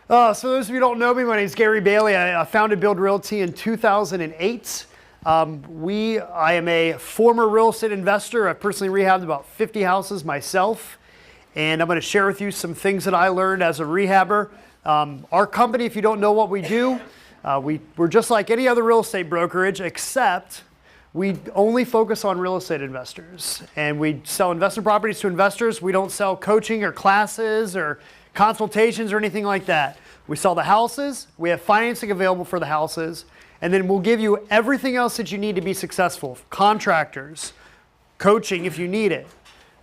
So those of you who don't know me, my name is Gary Bailey. I founded Build Realty in 2008. I am a former real estate investor. I've personally rehabbed about 50 houses myself. And I'm going to share with you some things that I learned as a rehabber. Our company, if you don't know what we do, we're just like any other real estate brokerage, except we only focus on real estate investors. And we sell investment properties to investors. We don't sell coaching or classes or consultations or anything like that. We sell the houses. We have financing available for the houses. And then we'll give you everything else that you need to be successful. Contractors, coaching if you need it.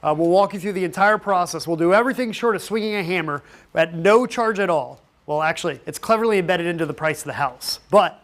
We'll walk you through the entire process. We'll do everything short of swinging a hammer at no charge at all. Well, actually, it's cleverly embedded into the price of the house. But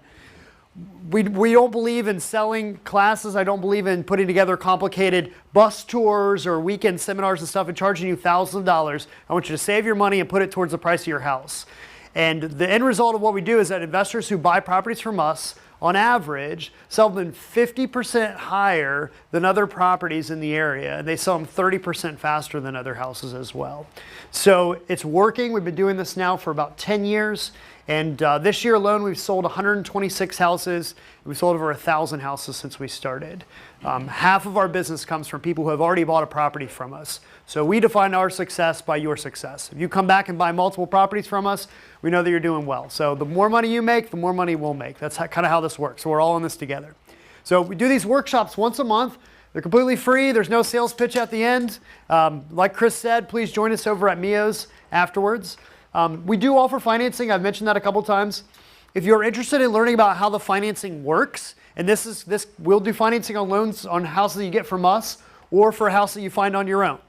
we don't believe in selling classes. I don't believe in putting together complicated bus tours or weekend seminars and stuff and charging you thousands of dollars. I want you to save your money and put it towards the price of your house. And the end result of what we do is that investors who buy properties from us, on average, sell them 50% higher than other properties in the area. And they sell them 30% faster than other houses as well. So it's working. We've been doing this now for about 10 years. And this year alone, we've sold 126 houses. We've sold over 1,000 houses since we started. Half of our business comes from people who have already bought a property from us. So we define our success by your success. If you come back and buy multiple properties from us, we know that you're doing well. So the more money you make, the more money we'll make. That's kind of how this works. So we're all in this together. So we do these workshops once a month. They're completely free. There's no sales pitch at the end. Like Chris said, please join us over at Mio's afterwards. We do offer financing. I've mentioned that a couple times. If you're interested in learning about how the financing works, and we'll do financing on loans on houses that you get from us or for a house that you find on your own.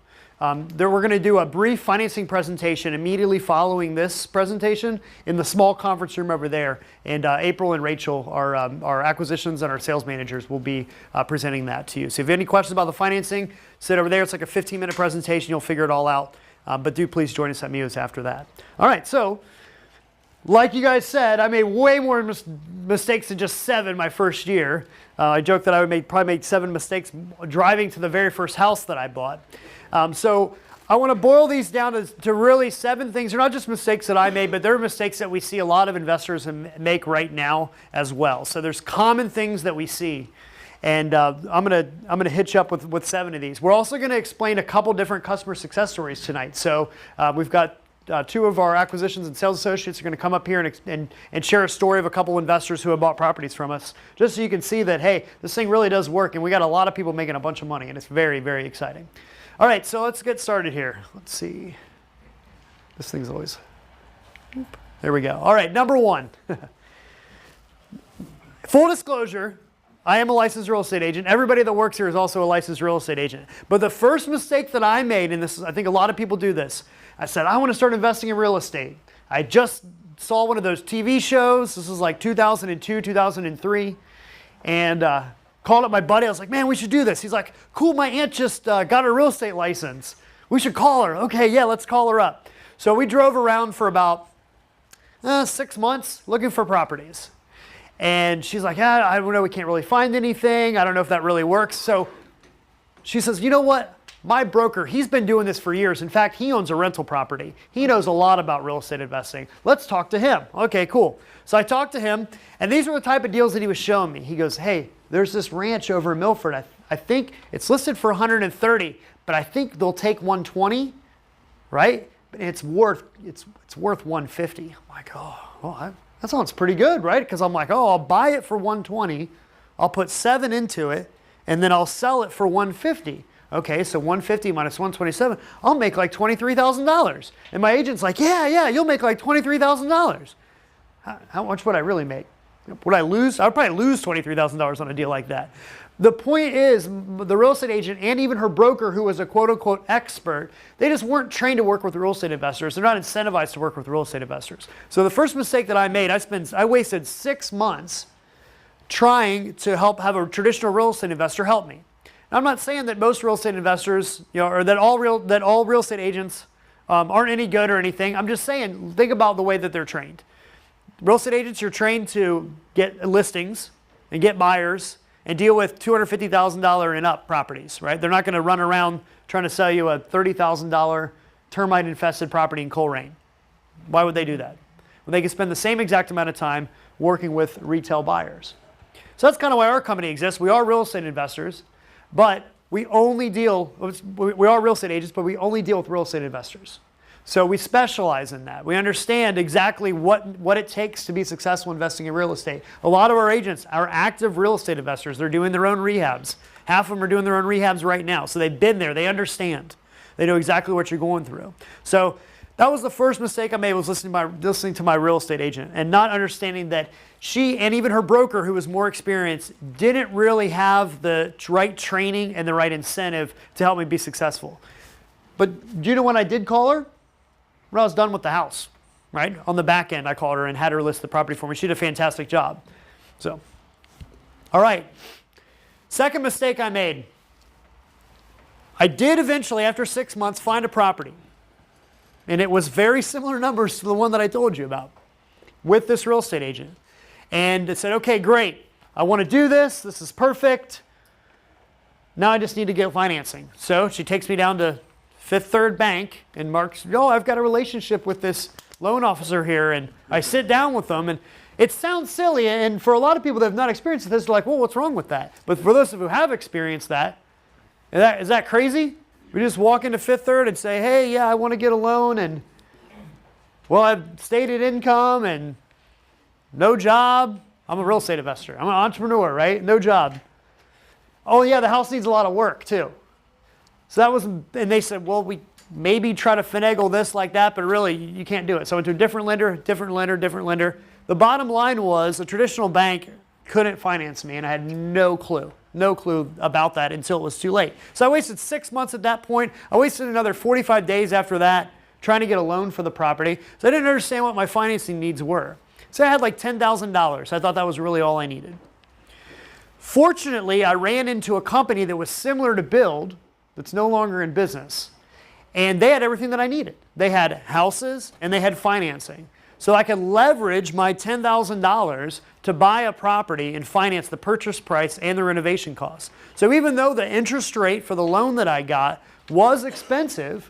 We're going to do a brief financing presentation immediately following this presentation in the small conference room over there. And April and Rachel, our acquisitions and our sales managers, will be presenting that to you. So if you have any questions about the financing, sit over there. It's like a 15-minute presentation. You'll figure it all out. But do please join us at Mio's after that. All right, so like you guys said, I made way more mistakes than just 7 my first year. I joked that I would probably make 7 mistakes driving to the very first house that I bought. So I want to boil these down to really 7 things. They're not just mistakes that I made, but they're mistakes that we see a lot of investors make right now as well. So there's common things that we see. And I'm gonna hit you up with 7 of these. We're also going to explain a couple different customer success stories tonight. So we've got 2 of our acquisitions and sales associates are going to come up here and share a story of a couple investors who have bought properties from us, just so you can see that, hey, this thing really does work, and we got a lot of people making a bunch of money, and it's very, very exciting. All right, so let's get started here. Let's see. This thing's always... There we go. All right, number 1. Full disclosure, I am a licensed real estate agent. Everybody that works here is also a licensed real estate agent. But the first mistake that I made, and I think a lot of people do this, I said, I want to start investing in real estate. I just saw one of those TV shows. This was like 2002, 2003. And called up my buddy. I was like, man, we should do this. He's like, cool, my aunt just got a real estate license. We should call her. Okay, yeah, let's call her up. So we drove around for about 6 months looking for properties. And she's like, I don't know, we can't really find anything. I don't know if that really works. So she says, you know what? My broker, he's been doing this for years. In fact, he owns a rental property. He knows a lot about real estate investing. Let's talk to him. Okay, cool. So I talked to him, and these were the type of deals that he was showing me. He goes, hey, there's this ranch over in Milford. I think it's listed for 130, but I think they'll take 120, right? And it's worth 150. I'm like, oh, well, that sounds pretty good, right? Because I'm like, oh, I'll buy it for 120, I'll put 7 into it, and then I'll sell it for 150. Okay, so 150 minus 127, I'll make like $23,000. And my agent's like, yeah, you'll make like $23,000. How much would I really make? Would I lose? I would probably lose $23,000 on a deal like that. The point is, the real estate agent and even her broker, who was a quote-unquote expert, they just weren't trained to work with real estate investors. They're not incentivized to work with real estate investors. So the first mistake that I made, I wasted 6 months trying to have a traditional real estate investor help me. Now, I'm not saying that most real estate investors, or that all real estate agents aren't any good or anything. I'm just saying, think about the way that they're trained. Real estate agents, you're trained to get listings and get buyers and deal with $250,000 and up properties, right? They're not going to run around trying to sell you a $30,000 termite-infested property in Coleraine. Why would they do that? when they can spend the same exact amount of time working with retail buyers. So that's kind of why our company exists. We are real estate investors, but we are real estate agents, but we only deal with real estate investors. So we specialize in that. We understand exactly what it takes to be successful investing in real estate. A lot of our agents are active real estate investors. They're doing their own rehabs. Half of them are doing their own rehabs right now. So they've been there. They understand. They know exactly what you're going through. So that was the first mistake I made, was listening to my real estate agent and not understanding that she and even her broker, who was more experienced, didn't really have the right training and the right incentive to help me be successful. But do you know when I did call her? When I was done with the house, right? On the back end, I called her and had her list the property for me. She did a fantastic job. So, all right. Second mistake I made. I did eventually, after 6 months, find a property. And it was very similar numbers to the one that I told you about with this real estate agent. And it said, okay, great. I want to do this. This is perfect. Now I just need to get financing. So she takes me down to Fifth Third Bank and marks, I've got a relationship with this loan officer here. And I sit down with them, and it sounds silly. And for a lot of people that have not experienced this, they're like, well, what's wrong with that? But for those of you who have experienced that, is that crazy? We just walk into Fifth Third and say, hey, yeah, I want to get a loan. And, well, I've stated income and no job. I'm a real estate investor. I'm an entrepreneur, right? No job. Oh, yeah, the house needs a lot of work, too. So that was, and they said, well, we maybe try to finagle this like that, but really you can't do it. So I went to a different lender, different lender, different lender. The bottom line was a traditional bank couldn't finance me, and I had no clue about that until it was too late. So I wasted 6 months at that point. I wasted another 45 days after that trying to get a loan for the property. So I didn't understand what my financing needs were. So I had like $10,000. I thought that was really all I needed. Fortunately, I ran into a company that was similar to Build, that's no longer in business. And they had everything that I needed. They had houses and they had financing. So I could leverage my $10,000 to buy a property and finance the purchase price and the renovation costs. So even though the interest rate for the loan that I got was expensive,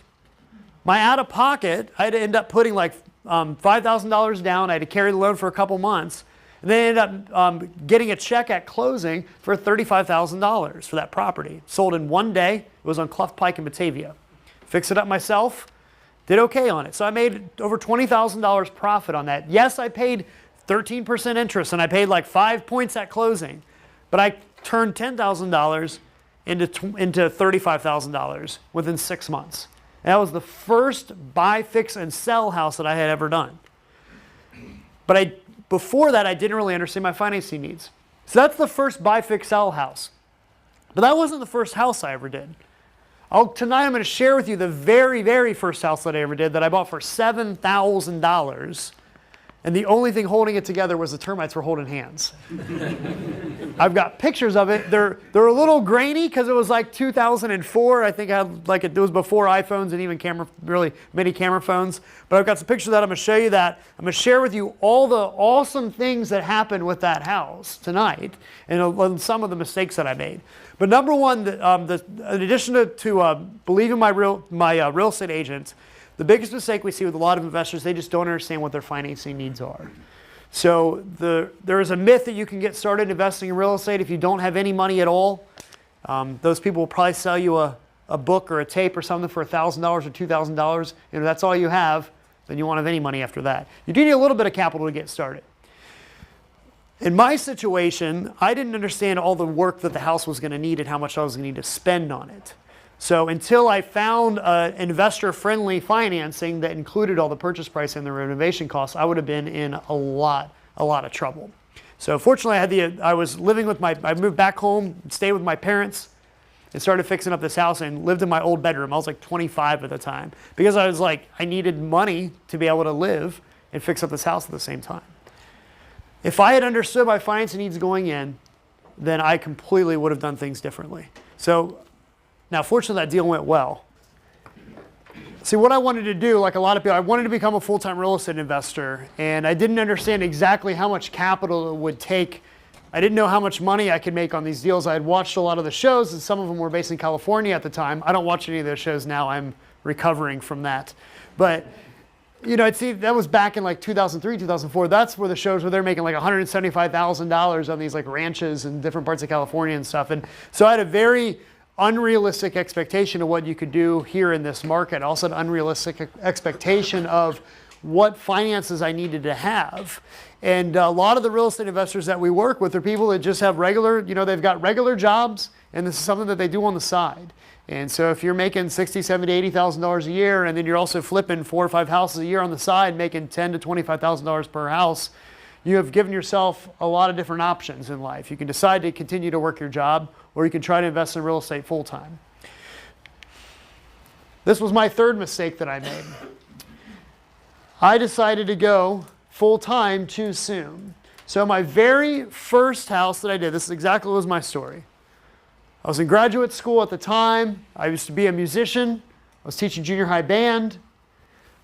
my out-of-pocket, I had to end up putting like $5,000 down. I had to carry the loan for a couple months. And then I ended up getting a check at closing for $35,000 for that property. Sold in one day. It was on Clough Pike in Batavia. Fixed it up myself. Did okay on it. So I made over $20,000 profit on that. Yes, I paid 13% interest, and I paid like 5 points at closing. But I turned $10,000 into $35,000 within 6 months. And that was the first buy, fix, and sell house that I had ever done. But before that, I didn't really understand my financing needs. So that's the first buy, fix, sell house. But that wasn't the first house I ever did. Tonight I'm going to share with you the very, very first house that I ever did that I bought for $7,000. And the only thing holding it together was the termites were holding hands. I've got pictures of it. They're a little grainy because it was like 2004. I think I had it was before iPhones and even many camera phones. But I've got some pictures of that. I'm going to show you that. I'm going to share with you all the awesome things that happened with that house tonight and some of the mistakes that I made. But number one, in addition to believing my real estate agents, the biggest mistake we see with a lot of investors, they just don't understand what their financing needs are. So there is a myth that you can get started investing in real estate if you don't have any money at all. Those people will probably sell you a book or a tape or something for $1,000 or $2,000. And if that's all you have, then you won't have any money after that. You do need a little bit of capital to get started. In my situation, I didn't understand all the work that the house was going to need and how much I was going to need to spend on it. So until I found investor-friendly financing that included all the purchase price and the renovation costs, I would have been in a lot of trouble. So fortunately, I moved back home, stayed with my parents, and started fixing up this house and lived in my old bedroom. I was like 25 at the time because I was like, I needed money to be able to live and fix up this house at the same time. If I had understood my financing needs going in, then I completely would have done things differently. So now, fortunately, that deal went well. See, what I wanted to do, like a lot of people, I wanted to become a full-time real estate investor, and I didn't understand exactly how much capital it would take. I didn't know how much money I could make on these deals. I had watched a lot of the shows, and some of them were based in California at the time. I don't watch any of those shows now. I'm recovering from that. But I'd see that was back in like 2003, 2004. That's where the shows where they're making like $175,000 on these like ranches in different parts of California and stuff. And so I had a very unrealistic expectation of what you could do here in this market. Also an unrealistic expectation of what finances I needed to have. And a lot of the real estate investors that we work with are people that just have regular, they've got regular jobs, and this is something that they do on the side. And so if you're making $60,000, $70,000, $80,000 a year, and then you're also flipping 4 or 5 houses a year on the side, making $10,000 to $25,000 per house, you have given yourself a lot of different options in life. You can decide to continue to work your job, or you can try to invest in real estate full time. This was my third mistake that I made. I decided to go full time too soon. So my very first house that I did, this is exactly what was my story. I was in graduate school at the time. I used to be a musician. I was teaching junior high band.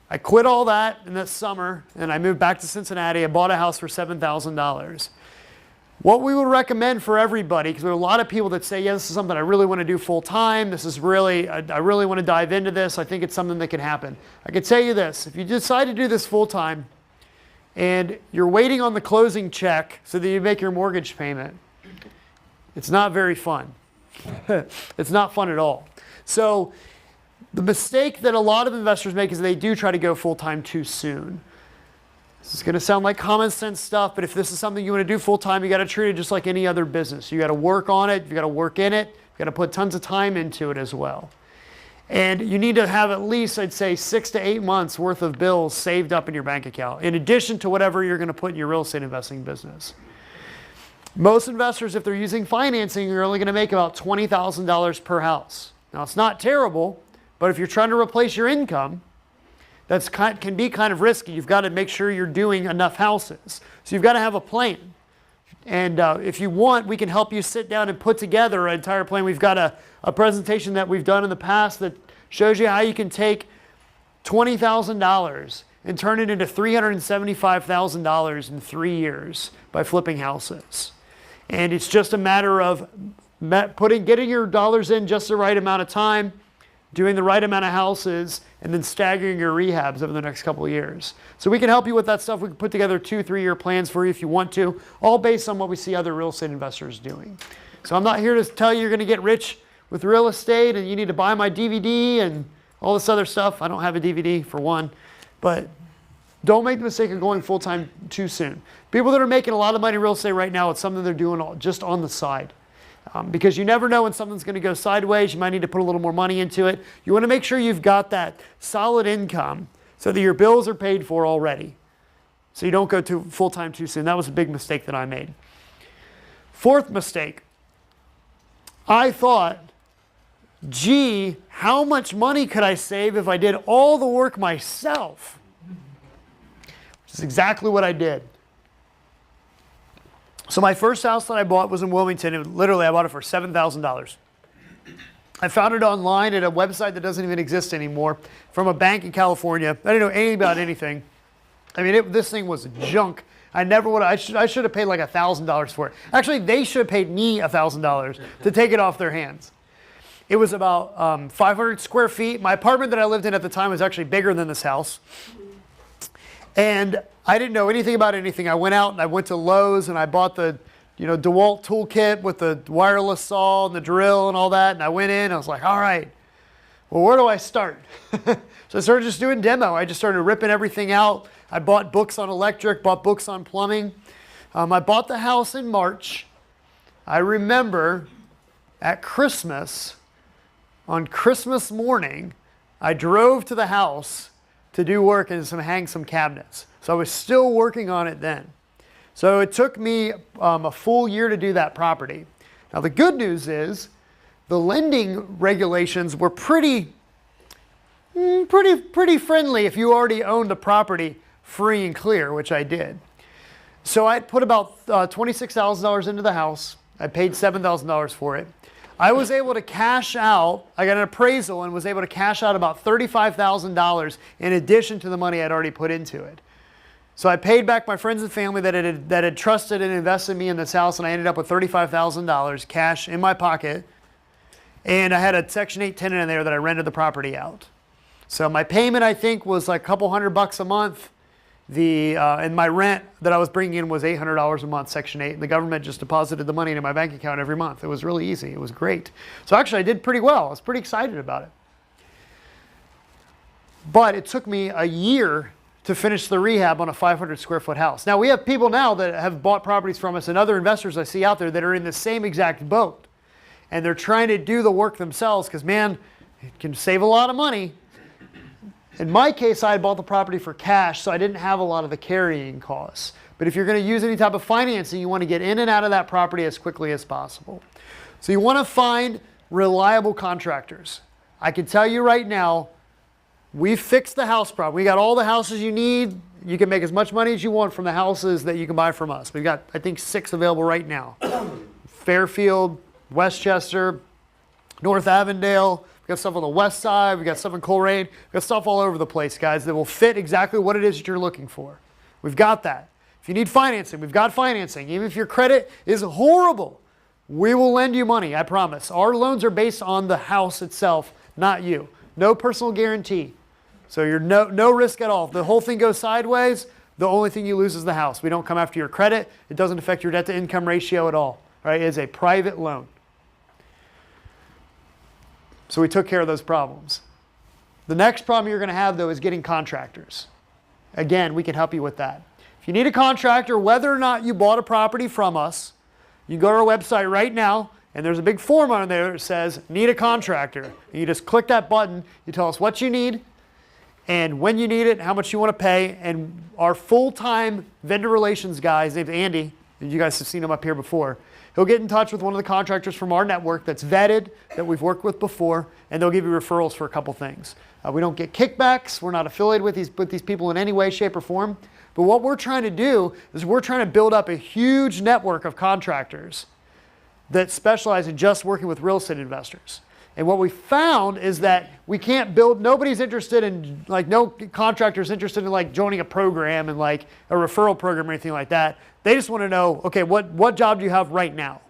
I quit all that in that summer, and I moved back to Cincinnati. I bought a house for $7,000. What we would recommend for everybody, because there are a lot of people that say, yeah, this is something I really want to do full time. This is really, I really want to dive into this. I think it's something that can happen. I can tell you this, if you decide to do this full time and you're waiting on the closing check so that you make your mortgage payment, it's not very fun. It's not fun at all. So the mistake that a lot of investors make is they do try to go full-time too soon. This is going to sound like common sense stuff, but if this is something you want to do full-time, you got to treat it just like any other business. You got to work on it. You got to work in it. You got to put tons of time into it as well. And you need to have at least, I'd say, 6 to 8 months worth of bills saved up in your bank account, in addition to whatever you're going to put in your real estate investing business. Most investors, if they're using financing, are only going to make about $20,000 per house. Now, it's not terrible, but if you're trying to replace your income, that can be kind of risky. You've got to make sure you're doing enough houses. So you've got to have a plan. And if you want, we can help you sit down and put together an entire plan. We've got a presentation that we've done in the past that shows you how you can take $20,000 and turn it into $375,000 in 3 years by flipping houses. And it's just a matter of getting your dollars in just the right amount of time, doing the right amount of houses, and then staggering your rehabs over the next couple of years. So we can help you with that stuff. We can put together 2-3 year plans for you if you want to, all based on what we see other real estate investors doing. So I'm not here to tell you you're going to get rich with real estate and you need to buy my DVD and all this other stuff. I don't have a DVD for one, but don't make the mistake of going full-time too soon. People that are making a lot of money in real estate right now, it's something they're doing just on the side. Because you never know when something's going to go sideways. You might need to put a little more money into it. You want to make sure you've got that solid income so that your bills are paid for already. So you don't go to full-time too soon. That was a big mistake that I made. Fourth mistake. I thought, gee, how much money could I save if I did all the work myself? Which is exactly what I did. So my first house that I bought was in Wilmington. I bought it for $7,000. I found it online at a website that doesn't even exist anymore from a bank in California. I didn't know anything about anything. I mean, this thing was junk. I never would. I should have paid like $1,000 for it. Actually, they should have paid me $1,000 to take it off their hands. It was about 500 square feet. My apartment that I lived in at the time was actually bigger than this house. And I didn't know anything about anything. I went out and I went to Lowe's and I bought the DeWalt toolkit with the wireless saw and the drill and all that. And I went in and I was like, all right, well, where do I start? So I started just doing demo. I just started ripping everything out. I bought books on electric, bought books on plumbing. I bought the house in March. I remember at Christmas, on Christmas morning, I drove to the house to do work and hang some cabinets. So I was still working on it then. So it took me a full year to do that property. Now the good news is the lending regulations were pretty friendly if you already owned the property free and clear, which I did. So I put about $26,000 into the house. I paid $7,000 for it. I was able to cash out, I got an appraisal and was able to cash out about $35,000 in addition to the money I'd already put into it. So I paid back my friends and family that had trusted and invested in me in this house, and I ended up with $35,000 cash in my pocket. And I had a Section 8 tenant in there that I rented the property out. So my payment, I think, was like a couple $100 a month. And my rent that I was bringing in was $800 a month, Section 8. And the government just deposited the money into my bank account every month. It was really easy. It was great. So actually, I did pretty well. I was pretty excited about it. But it took me a year to finish the rehab on a 500 square foot house. Now, we have people now that have bought properties from us and other investors I see out there that are in the same exact boat. And they're trying to do the work themselves because, man, it can save a lot of money. In my case, I had bought the property for cash, so I didn't have a lot of the carrying costs. But if you're going to use any type of financing, you want to get in and out of that property as quickly as possible. So you want to find reliable contractors. I can tell you right now, we fixed the house problem. We got all the houses you need. You can make as much money as you want from the houses that you can buy from us. We've got, I think, 6 available right now. Fairfield, Westchester, North Avondale. We've got stuff on the west side. We've got stuff in Coleraine. We've got stuff all over the place, guys, that will fit exactly what it is that you're looking for. We've got that. If you need financing, we've got financing. Even if your credit is horrible, we will lend you money, I promise. Our loans are based on the house itself, not you. No personal guarantee. So you're no risk at all. If the whole thing goes sideways, the only thing you lose is the house. We don't come after your credit. It doesn't affect your debt to income ratio at all. Right? It is a private loan. So we took care of those problems. The next problem you're going to have, though, is getting contractors. Again, we can help you with that. If you need a contractor, whether or not you bought a property from us, you go to our website right now, and there's a big form on there that says, need a contractor. And you just click that button, you tell us what you need, and when you need it, how much you want to pay, and our full-time vendor relations guy, his name's Andy, you guys have seen him up here before. He'll get in touch with one of the contractors from our network that's vetted, that we've worked with before, and they'll give you referrals for a couple things. We don't get kickbacks. We're not affiliated with these people in any way, shape, or form. But what we're trying to do is we're trying to build up a huge network of contractors that specialize in just working with real estate investors. And what we found is that we can't build, nobody's interested in, like, no contractor's interested in, like, joining a program and, like, a referral program or anything like that. They just want to know, okay, what job do you have right now?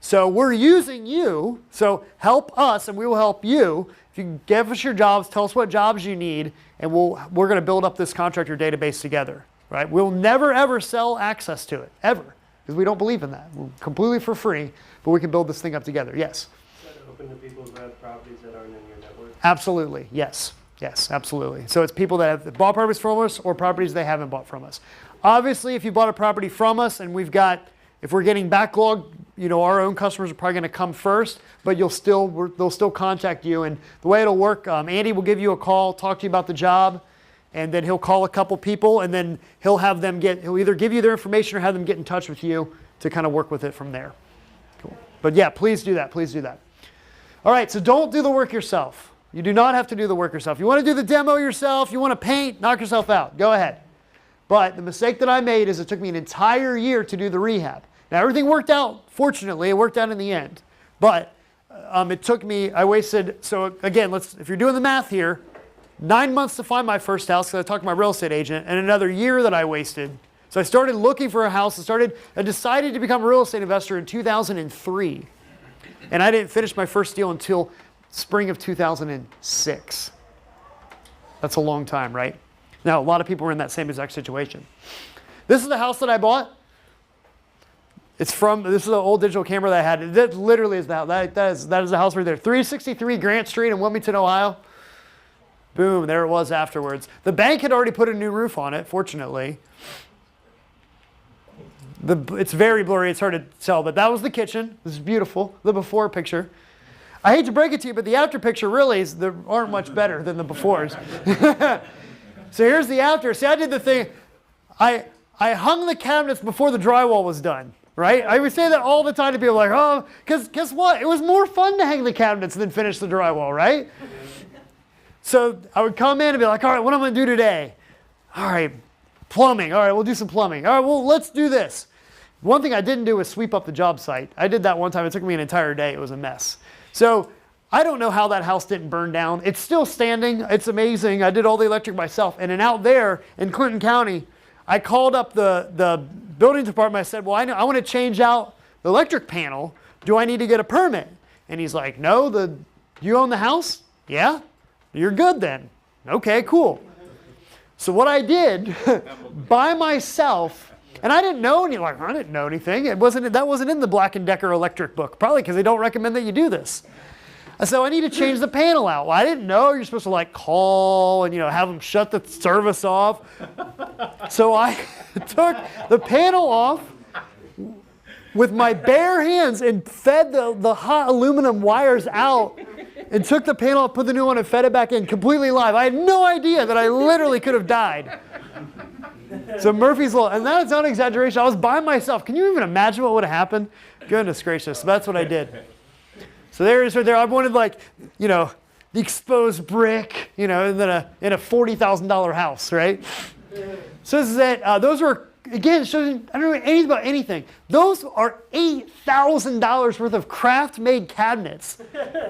So we're using you, so help us and we will help you. If you give us your jobs, tell us what jobs you need, and we're going to build up this contractor database together, right? We'll never, ever sell access to it, ever, because we don't believe in that. We're completely for free, but we can build this thing up together. Yes? Is that open to people who have properties that aren't in your network? Absolutely, yes. Yes, absolutely. So it's people that have bought properties from us or properties they haven't bought from us. Obviously, if you bought a property from us and if we're getting backlogged, our own customers are probably going to come first, but they'll still contact you. And the way it'll work, Andy will give you a call, talk to you about the job, and then he'll call a couple people, and then he'll either give you their information or have them get in touch with you to kind of work with it from there. Cool. But yeah, please do that. Please do that. All right, so don't do the work yourself. You do not have to do the work yourself. You want to do the demo yourself, you want to paint, knock yourself out. Go ahead. But the mistake that I made is it took me an entire year to do the rehab. Now, everything worked out. Fortunately, it worked out in the end. But I wasted, so again, if you're doing the math here, 9 months to find my first house because I talked to my real estate agent, and another year that I wasted. So I started looking for a house. I decided to become a real estate investor in 2003. And I didn't finish my first deal until spring of 2006. That's a long time, right? Now, a lot of people were in that same exact situation. This is the house that I bought. This is an old digital camera that I had. That literally is the house. That is the house right there. 363 Grant Street in Wilmington, Ohio. Boom, there it was afterwards. The bank had already put a new roof on it, fortunately. It's very blurry. It's hard to tell, but that was the kitchen. This is beautiful, the before picture. I hate to break it to you, but the after picture really aren't much better than the befores. So here's the after. See, I did the thing. I hung the cabinets before the drywall was done, right? I would say that all the time to people, like, oh, because guess what? It was more fun to hang the cabinets than finish the drywall, right? So I would come in and be like, all right, what am I going to do today? All right, plumbing. All right, we'll do some plumbing. All right, well, let's do this. One thing I didn't do was sweep up the job site. I did that one time. It took me an entire day. It was a mess. So I don't know how that house didn't burn down. It's still standing. It's amazing. I did all the electric myself. And then out there in Clinton County, I called up the building department. I said, well, I want to change out the electric panel. Do I need to get a permit? And he's like, no, you own the house? Yeah? You're good then. Okay, cool. So what I did by myself, and I didn't know anything. That wasn't in the Black & Decker electric book, probably because they don't recommend that you do this. So I need to change the panel out. Well, I didn't know you're supposed to like call and have them shut the service off. So I took the panel off with my bare hands and fed the hot aluminum wires out and took the panel off, put the new one and fed it back in completely live. I had no idea that I literally could have died. So Murphy's Law, and that's not an exaggeration. I was by myself. Can you even imagine what would have happened? Goodness gracious. So that's what I did. So there it is right there. I wanted the exposed brick, and then in a $40,000 house, right? So this is it. Those were, again, showing, I don't know anything about anything. Those are $8,000 worth of craft-made cabinets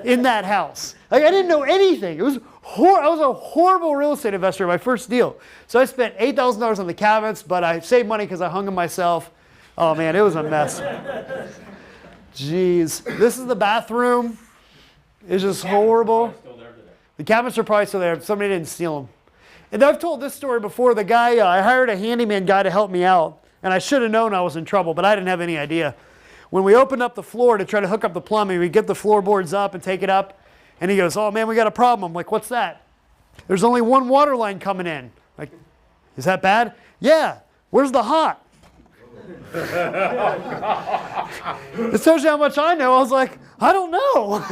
in that house. I didn't know anything. I was a horrible real estate investor in my first deal. So I spent $8,000 on the cabinets, but I saved money because I hung them myself. Oh man, it was a mess. Jeez. This is the bathroom. It's just horrible. The cabinets are probably still there. Somebody didn't steal them. And I've told this story before. The guy, I hired a handyman guy to help me out. And I should have known I was in trouble, but I didn't have any idea. When we opened up the floor to try to hook up the plumbing, we get the floorboards up and take it up. And he goes, oh man, we got a problem. I'm like, what's that? There's only one water line coming in. Like, is that bad? Yeah. Where's the hot? It tells you how much I know. I was like, I don't know.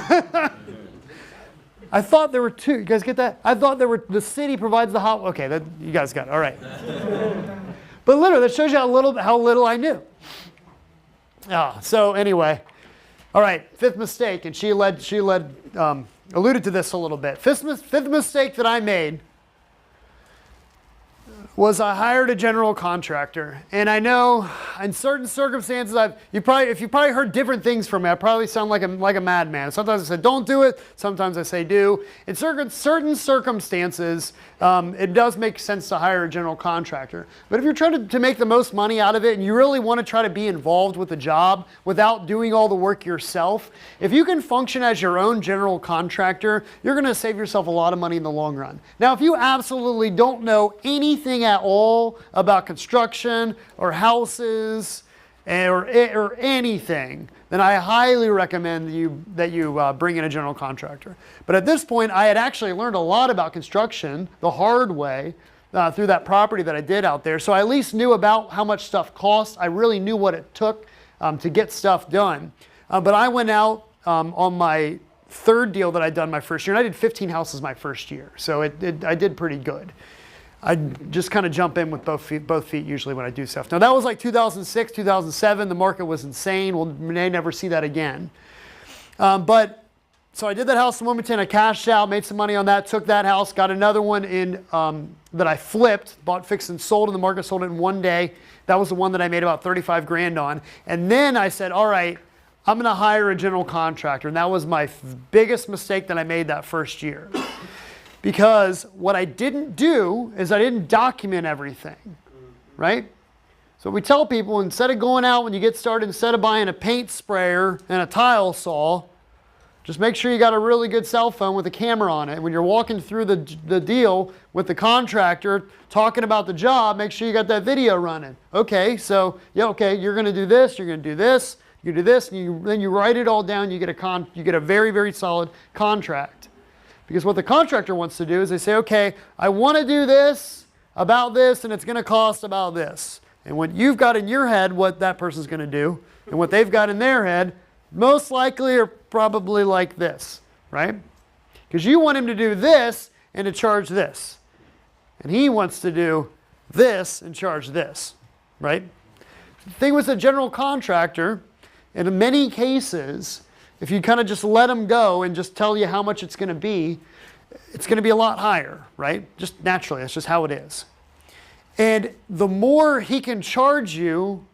I thought there were two. You guys get that? I thought the city provides the hot. Okay, you guys got it. All right. But literally, that shows you how little I knew. So anyway, all right. Fifth mistake, and she alluded to this a little bit. Fifth mistake that I made was I hired a general contractor. And I know in certain circumstances, if you probably heard different things from me, I probably sound like a madman. Sometimes I say don't do it, sometimes I say do. In certain circumstances, it does make sense to hire a general contractor. But if you're trying to make the most money out of it and you really want to try to be involved with the job without doing all the work yourself, if you can function as your own general contractor, you're going to save yourself a lot of money in the long run. Now, if you absolutely don't know anything at all about construction or houses or anything, then I highly recommend that you bring in a general contractor. But at this point, I had actually learned a lot about construction the hard way through that property that I did out there. So I at least knew about how much stuff costs. I really knew what it took to get stuff done. But I went out on my third deal that I'd done my first year, and I did 15 houses my first year. So I did pretty good. I just kind of jump in with both feet usually when I do stuff. Now that was like 2006, 2007. The market was insane. We may never see that again. So I did that house in Wilmington. I cashed out, made some money on that, took that house, got another one in that I flipped, bought, fixed, and sold in the market, sold it in one day. That was the one that I made about 35 grand on. And then I said, all right, I'm going to hire a general contractor. And that was my biggest mistake that I made that first year. Because what I didn't do is I didn't document everything, right? So we tell people, instead of going out when you get started, instead of buying a paint sprayer and a tile saw, just make sure you got a really good cell phone with a camera on it. When you're walking through the deal with the contractor, talking about the job, make sure you got that video running. Okay, so, yeah, okay, you're going to do this, you're going to do this, you do this, and then you write it all down, you get a very, very solid contract. Because what the contractor wants to do is they say, okay, I want to do this, about this, and it's going to cost about this. And what you've got in your head, what that person's going to do, and what they've got in their head, most likely are probably like this, right? Because you want him to do this and to charge this. And he wants to do this and charge this, right? The thing with a general contractor, in many cases, if you kind of just let them go and just tell you how much it's going to be a lot higher, right? Just naturally, that's just how it is. And the more he can charge you,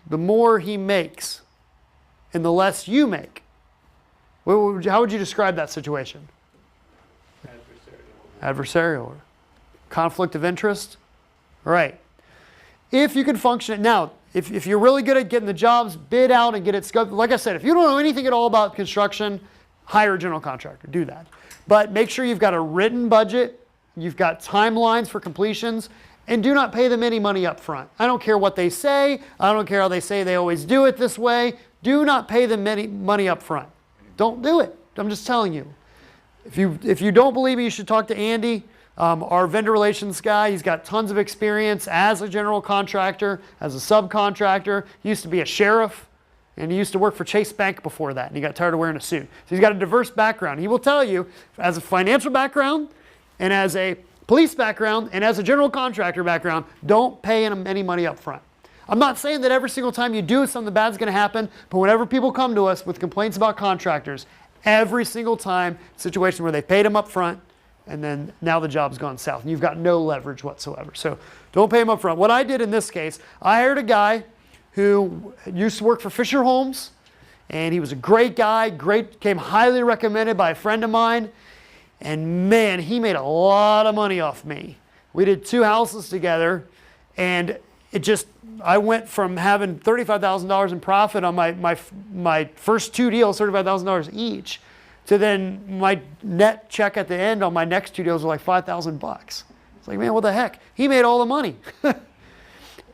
the more he makes, and the less you make. How would you describe that situation? Adversarial. Conflict of interest? All right. If you can function it now, if you're really good at getting the jobs bid out and get it scoped, like I said, if you don't know anything at all about construction, hire a general contractor. Do that. But make sure you've got a written budget, You've got timelines for completions, and do not pay them any money up front. I don't care what they say. I don't care how they say they always do it this way. Do not pay them any money up front. Don't do it. I'm just telling you. If you don't believe me, you should talk to Andy, our vendor relations guy. He's got tons of experience as a general contractor, as a subcontractor. He used to be a sheriff, and he used to work for Chase Bank before that, and he got tired of wearing a suit. So he's got a diverse background. He will tell you, as a financial background, and as a police background, and as a general contractor background, don't pay them any money up front. I'm not saying that every single time you do it, something bad's going to happen, but whenever people come to us with complaints about contractors, every single time, situation where they paid them up front, and then now the job's gone south, and you've got no leverage whatsoever. So don't pay them up front. What I did in this case, I hired a guy who used to work for Fisher Homes, and he was a great guy, came highly recommended by a friend of mine, and man, he made a lot of money off me. We did 2 houses together, and I went from having $35,000 in profit on my first 2 deals, $35,000 each, to then my net check at the end on my next 2 deals was like $5,000. It's like, man, what the heck? He made all the money.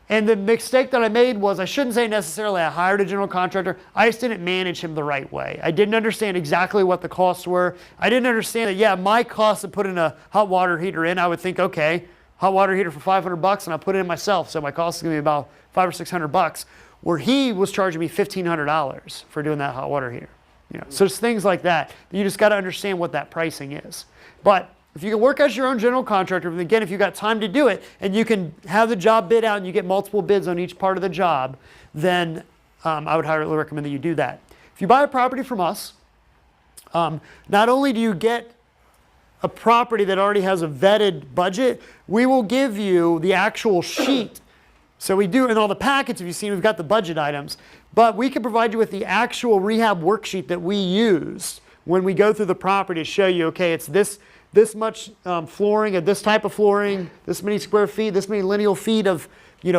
And the mistake that I made was, I shouldn't say necessarily I hired a general contractor. I just didn't manage him the right way. I didn't understand exactly what the costs were. I didn't understand that, yeah, my cost of putting a hot water heater in, I would think, okay, hot water heater for $500, and I put it in myself, so my cost is going to be about $500 or $600. Where he was charging me $1,500 for doing that hot water heater. So it's things like that. You just got to understand what that pricing is. But if you can work as your own general contractor, and again, if you've got time to do it, and you can have the job bid out and you get multiple bids on each part of the job, then I would highly recommend that you do that. If you buy a property from us, not only do you get a property that already has a vetted budget, we will give you the actual sheet. So we do, in all the packets, if you've seen, we've got the budget items, but we can provide you with the actual rehab worksheet that we use when we go through the property to show you, okay, it's this much flooring, this type of flooring, this many square feet, this many lineal feet of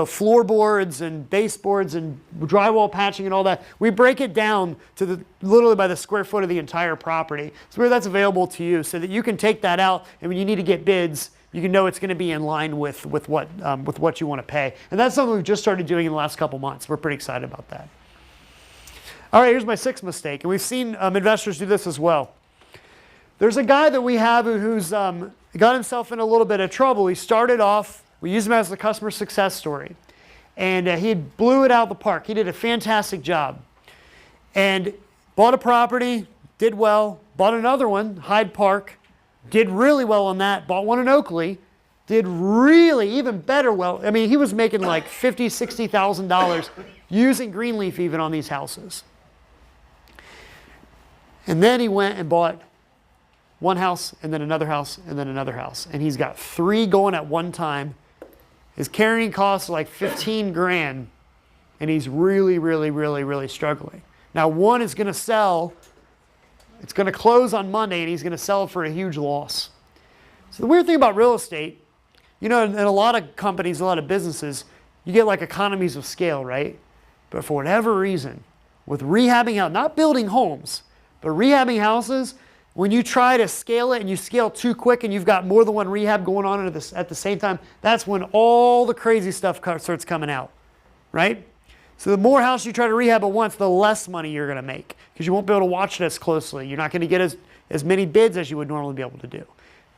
floorboards and baseboards and drywall patching and all that. We break it down to literally by the square foot of the entire property. So where that's available to you, so that you can take that out, and when you need to get bids, you can know it's going to be in line with what you want to pay. And that's something we've just started doing in the last couple months. We're pretty excited about that. All right, here's my 6th mistake, and we've seen investors do this as well. There's a guy that we have who's got himself in a little bit of trouble. He started off, we use him as a customer success story, and he blew it out of the park. He did a fantastic job. And bought a property, did well, bought another one, Hyde Park, did really well on that, bought one in Oakley, did really even better well. I mean, he was making like $50,000, $60,000 using Greenleaf even on these houses. And then he went and bought one house, and then another house, and then another house. And he's got 3 going at one time. His carrying costs are like 15 grand, and he's really, really, really, really struggling. Now, one is going to sell. It's going to close on Monday, and he's going to sell for a huge loss. So the weird thing about real estate, in a lot of companies, a lot of businesses, you get like economies of scale, right? But for whatever reason, with rehabbing out, not building homes, but rehabbing houses, when you try to scale it and you scale too quick and you've got more than one rehab going on at the same time, that's when all the crazy stuff starts coming out, right? So the more houses you try to rehab at once, the less money you're going to make, because you won't be able to watch it as closely. You're not going to get as many bids as you would normally be able to do.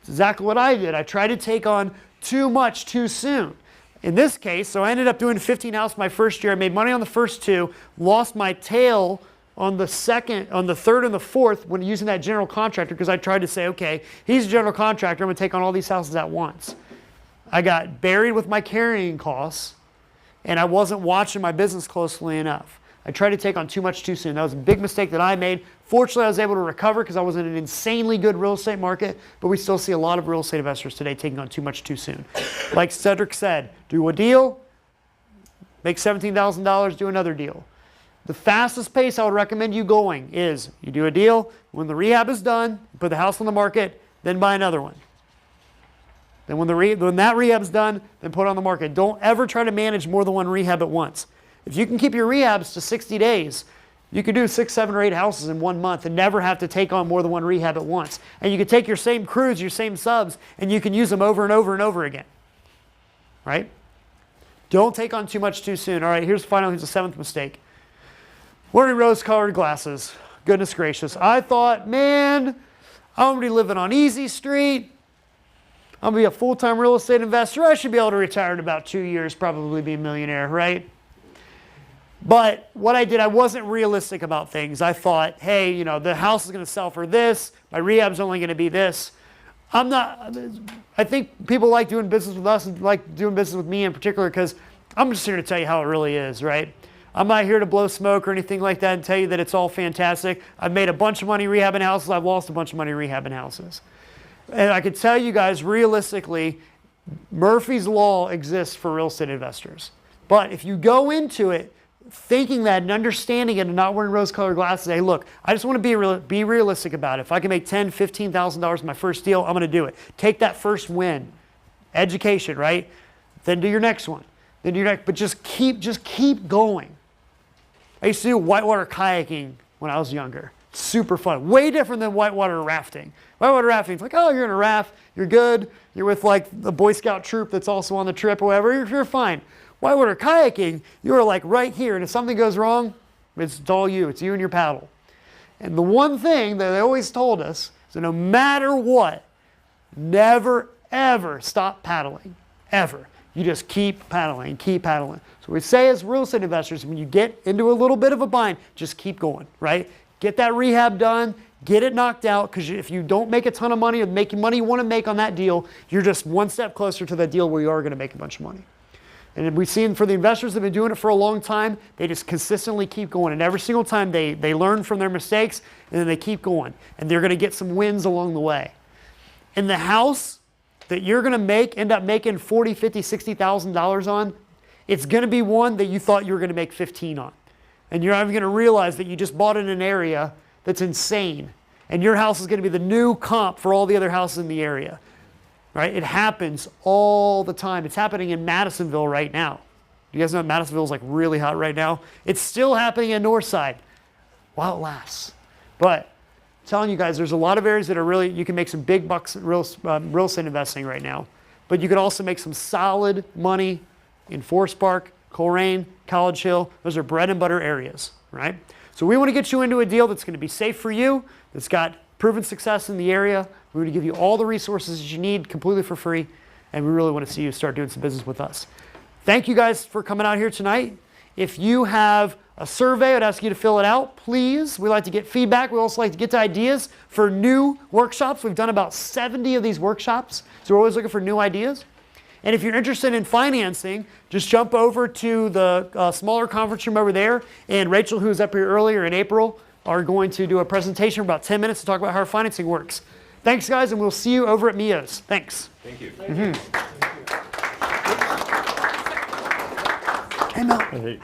It's exactly what I did. I tried to take on too much too soon. In this case, so I ended up doing 15 houses my first year. I made money on the first 2, lost my tail on the third and the fourth when using that general contractor, because I tried to say, okay, he's a general contractor, I'm going to take on all these houses at once. I got buried with my carrying costs, and I wasn't watching my business closely enough. I tried to take on too much too soon. That was a big mistake that I made. Fortunately, I was able to recover because I was in an insanely good real estate market, but we still see a lot of real estate investors today taking on too much too soon. Like Cedric said, do a deal, make $17,000, do another deal. The fastest pace I would recommend you going is you do a deal, when the rehab is done, you put the house on the market, then buy another one. Then when that rehab is done, then put it on the market. Don't ever try to manage more than one rehab at once. If you can keep your rehabs to 60 days, You could do 6, 7, or 8 houses in 1 month and never have to take on more than one rehab at once. And you could take your same crews, your same subs, and you can use them over and over and over again. Right? Don't take on too much too soon. All right, here's the 7th mistake. Wearing rose-colored glasses. Goodness gracious. I thought, man, I'm going to be living on Easy Street. I'm going to be a full-time real estate investor. I should be able to retire in about 2 years, probably be a millionaire, right? But what I did, I wasn't realistic about things. I thought, hey, you know, the house is going to sell for this. My rehab's only going to be this. I think people like doing business with us and like doing business with me in particular because I'm just here to tell you how it really is, right? I'm not here to blow smoke or anything like that and tell you that it's all fantastic. I've made a bunch of money rehabbing houses. I've lost a bunch of money rehabbing houses. And I can tell you guys realistically, Murphy's Law exists for real estate investors. But if you go into it thinking that and understanding it and not wearing rose-colored glasses, hey, look, I just want to be realistic about it. If I can make $10,000, $15,000 in my first deal, I'm going to do it. Take that first win. Education, right? Then do your next one. Then do your next. But just keep going. I used to do whitewater kayaking when I was younger. Super fun. Way different than whitewater rafting. Whitewater rafting, it's like, oh, you're in a raft. You're good. You're with like the Boy Scout troop that's also on the trip or whatever. You're fine. Whitewater kayaking, you're like right here. And if something goes wrong, it's all you. It's you and your paddle. And the one thing that they always told us is that no matter what, never, ever stop paddling. Ever. You just keep paddling, keep paddling. So we say as real estate investors, when you get into a little bit of a bind, just keep going, right? Get that rehab done, get it knocked out, because if you don't make a ton of money or making money you want to make on that deal, you're just one step closer to that deal where you are going to make a bunch of money. And we've seen for the investors that have been doing it for a long time, they just consistently keep going. And every single time they learn from their mistakes, and then they keep going. And they're going to get some wins along the way. And the house that you're going to end up making $40,000, $50,000, $60,000 on, it's going to be one that you thought you were going to make 15 on. And you're not even going to realize that you just bought in an area that's insane. And your house is going to be the new comp for all the other houses in the area. Right? It happens all the time. It's happening in Madisonville right now. You guys know Madisonville is like really hot right now? It's still happening in Northside while it lasts. But I'm telling you guys, there's a lot of areas that are really, you can make some big bucks in real estate investing right now. But you can also make some solid money in Forest Park, Coleraine, College Hill. Those are bread and butter areas, right? So we want to get you into a deal that's going to be safe for you, that's got proven success in the area. We want to give you all the resources that you need completely for free, and we really want to see you start doing some business with us. Thank you guys for coming out here tonight. If you have a survey, I'd ask you to fill it out, please. We like to get feedback. We also like to get to ideas for new workshops. We've done about 70 of these workshops, so we're always looking for new ideas. And if you're interested in financing, just jump over to the smaller conference room over there, and Rachel, who was up here earlier in April, are going to do a presentation for about 10 minutes to talk about how our financing works. Thanks, guys, and we'll see you over at Mia's. Thanks. Thank you. Hey, Mel. Hey.